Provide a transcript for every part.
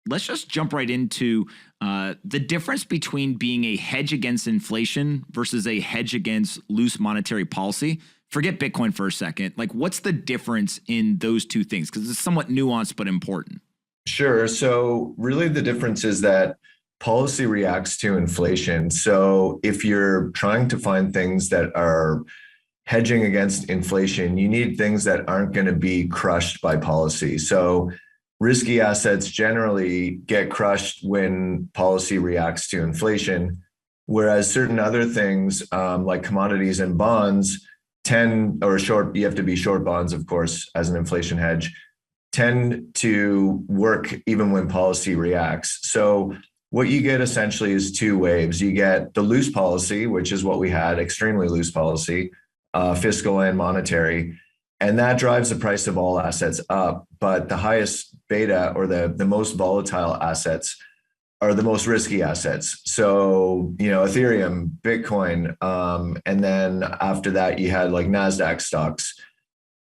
let's just jump right into the difference between being a hedge against inflation versus a hedge against loose monetary policy. Forget Bitcoin for a second. Like, what's the difference in those two things? Because it's somewhat nuanced but important. Sure. So really the difference is that policy reacts to inflation. So if you're trying to find things that are hedging against inflation, you need things that aren't going to be crushed by policy. So risky assets generally get crushed when policy reacts to inflation, whereas certain other things like commodities and bonds you have to be short bonds, of course, as an inflation hedge, tend to work even when policy reacts. So what you get essentially is two waves. You get the loose policy, which is what we had, extremely loose policy, fiscal and monetary, and that drives the price of all assets up. But the highest beta or the most volatile assets are the most risky assets. So, Ethereum, Bitcoin, and then after that, you had like NASDAQ stocks,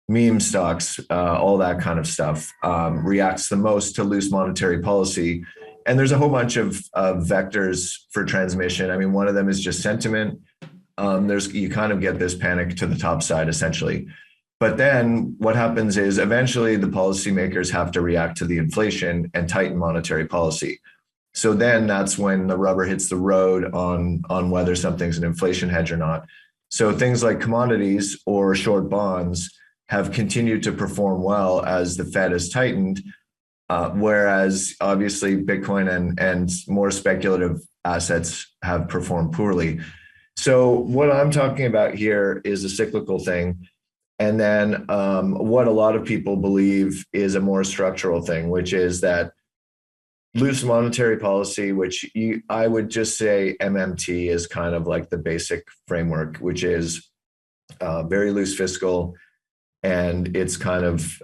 meme stocks, all that kind of stuff reacts the most to loose monetary policy. And there's a whole bunch of vectors for transmission. I mean, one of them is just sentiment. You kind of get this panic to the top side, essentially. But then what happens is eventually the policymakers have to react to the inflation and tighten monetary policy. So then that's when the rubber hits the road on whether something's an inflation hedge or not. So things like commodities or short bonds have continued to perform well as the Fed has tightened, whereas obviously Bitcoin and more speculative assets have performed poorly. So what I'm talking about here is a cyclical thing. And then what a lot of people believe is a more structural thing, which is that loose monetary policy, which I would just say MMT is kind of like the basic framework, which is very loose fiscal, and it's kind of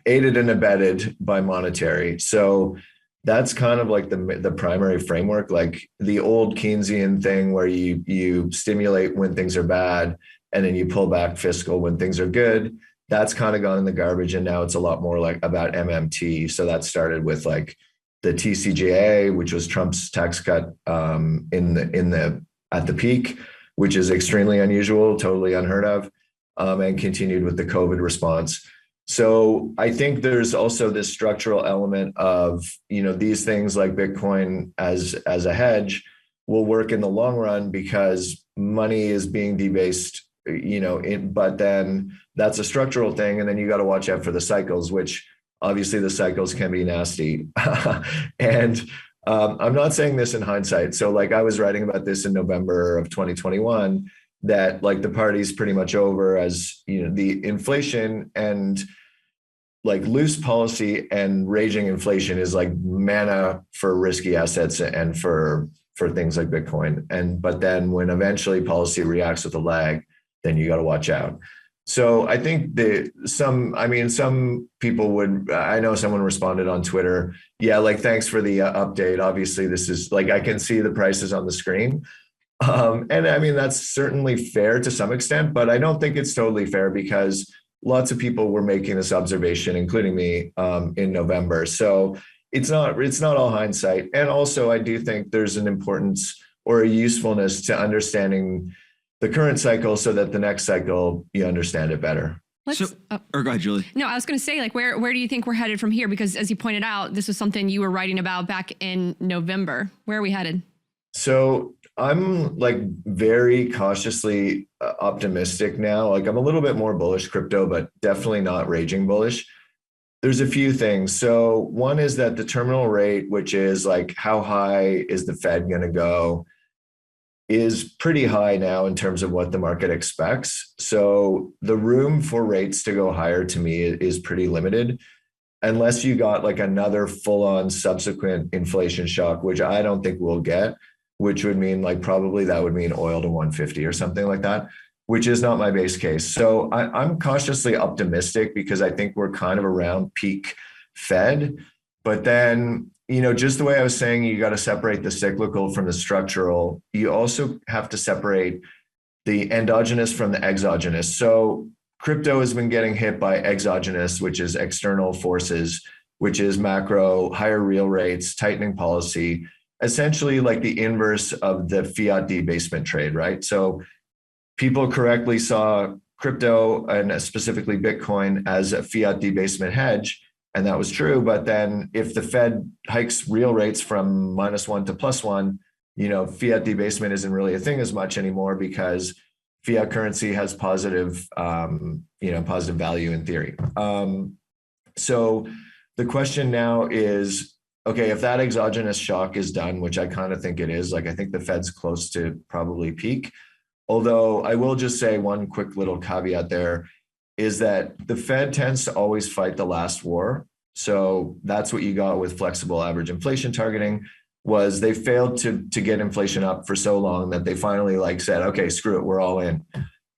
aided and abetted by monetary. So that's kind of like the primary framework, like the old Keynesian thing where you stimulate when things are bad and then you pull back fiscal when things are good. That's kind of gone in the garbage, and now it's a lot more like about MMT. So that started with like the TCJA, which was Trump's tax cut at the peak, which is extremely unusual, totally unheard of, and continued with the COVID response. So I think there's also this structural element of, these things like Bitcoin as a hedge will work in the long run because money is being debased, but then that's a structural thing. And then you got to watch out for the cycles, which obviously the cycles can be nasty. And I'm not saying this in hindsight. So like I was writing about this in November of 2021, that like the party's pretty much over, as the inflation and like loose policy and raging inflation is like manna for risky assets and for things like Bitcoin. But then when eventually policy reacts with a lag, then you got to watch out. So I think some people would, I know someone responded on Twitter, yeah, like, thanks for the update. Obviously this is like, I can see the prices on the screen. And I mean, that's certainly fair to some extent, but I don't think it's totally fair because lots of people were making this observation, including me, in November. So it's not all hindsight. And also I do think there's an importance or a usefulness to understanding the current cycle so that the next cycle you understand it better. Or go ahead, Julie. No, I was going to say, like, where do you think we're headed from here? Because as you pointed out, this was something you were writing about back in November. Where are we headed? So I'm like very cautiously optimistic now. Like I'm a little bit more bullish crypto, but definitely not raging bullish. There's a few things. So one is that the terminal rate, which is like how high is the Fed going to go, is pretty high now in terms of what the market expects. So the room for rates to go higher to me is pretty limited, unless you got like another full-on subsequent inflation shock, which I don't think we'll get, which would mean like probably that would mean oil to 150 or something like that, which is not my base case. So I'm cautiously optimistic because I think we're kind of around peak Fed. But then, just the way I was saying, you got to separate the cyclical from the structural. You also have to separate the endogenous from the exogenous. So crypto has been getting hit by exogenous, which is external forces, which is macro, higher real rates, tightening policy, essentially like the inverse of the fiat debasement trade, right? So people correctly saw crypto and specifically Bitcoin as a fiat debasement hedge. And that was true. But then if the Fed hikes real rates from -1 to +1, fiat debasement isn't really a thing as much anymore because fiat currency has positive, positive value in theory. So the question now is, okay, if that exogenous shock is done, which I kind of think it is, like I think the Fed's close to probably peak. Although I will just say one quick little caveat there is that the Fed tends to always fight the last war. So that's what you got with flexible average inflation targeting, was they failed to get inflation up for so long that they finally said, okay, screw it, we're all in.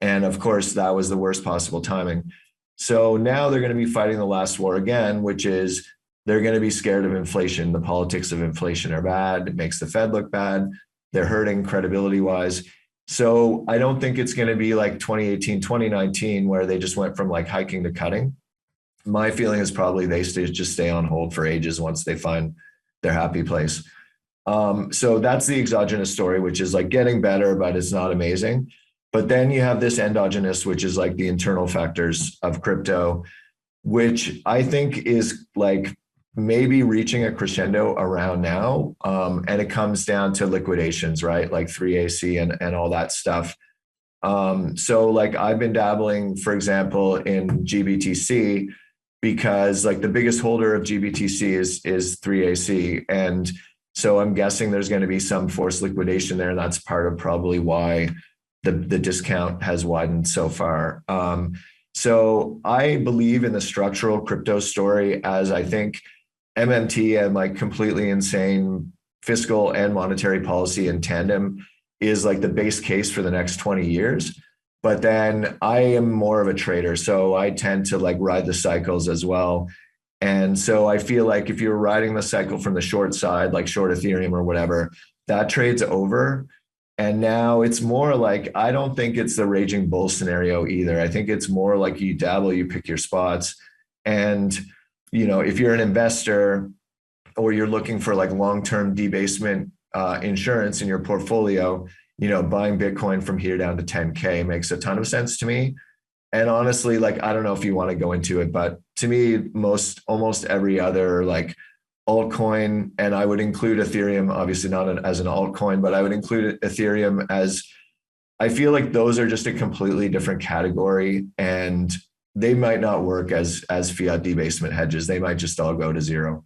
And of course, that was the worst possible timing. So now they're going to be fighting the last war again, which is they're going to be scared of inflation. The politics of inflation are bad. It makes the Fed look bad. They're hurting credibility wise. So I don't think it's going to be like 2018, 2019, where they just went from hiking to cutting. My feeling is probably they just stay on hold for ages once they find their happy place. So that's the exogenous story, which is getting better, but it's not amazing. But then you have this endogenous, which is the internal factors of crypto, which I think is maybe reaching a crescendo around now. And it comes down to liquidations, right? Like 3AC and all that stuff. So I've been dabbling, for example, in GBTC because the biggest holder of GBTC is 3AC. And so I'm guessing there's going to be some forced liquidation there. And that's part of probably why the discount has widened so far. So I believe in the structural crypto story, as I think MMT and completely insane fiscal and monetary policy in tandem is the base case for the next 20 years. But then I am more of a trader. So I tend to ride the cycles as well. And so I feel if you're riding the cycle from the short side, short Ethereum or whatever, that trade's over. And now it's more I don't think it's the raging bull scenario either. I think it's more you dabble, you pick your spots. And, if you're an investor or you're looking for long-term debasement insurance in your portfolio, buying Bitcoin from here down to 10K makes a ton of sense to me. And honestly, I don't know if you want to go into it, but to me, almost every other altcoin, and I would include Ethereum, obviously not as an altcoin, but I would include Ethereum as, I feel those are just a completely different category and they might not work as fiat debasement hedges. They might just all go to zero.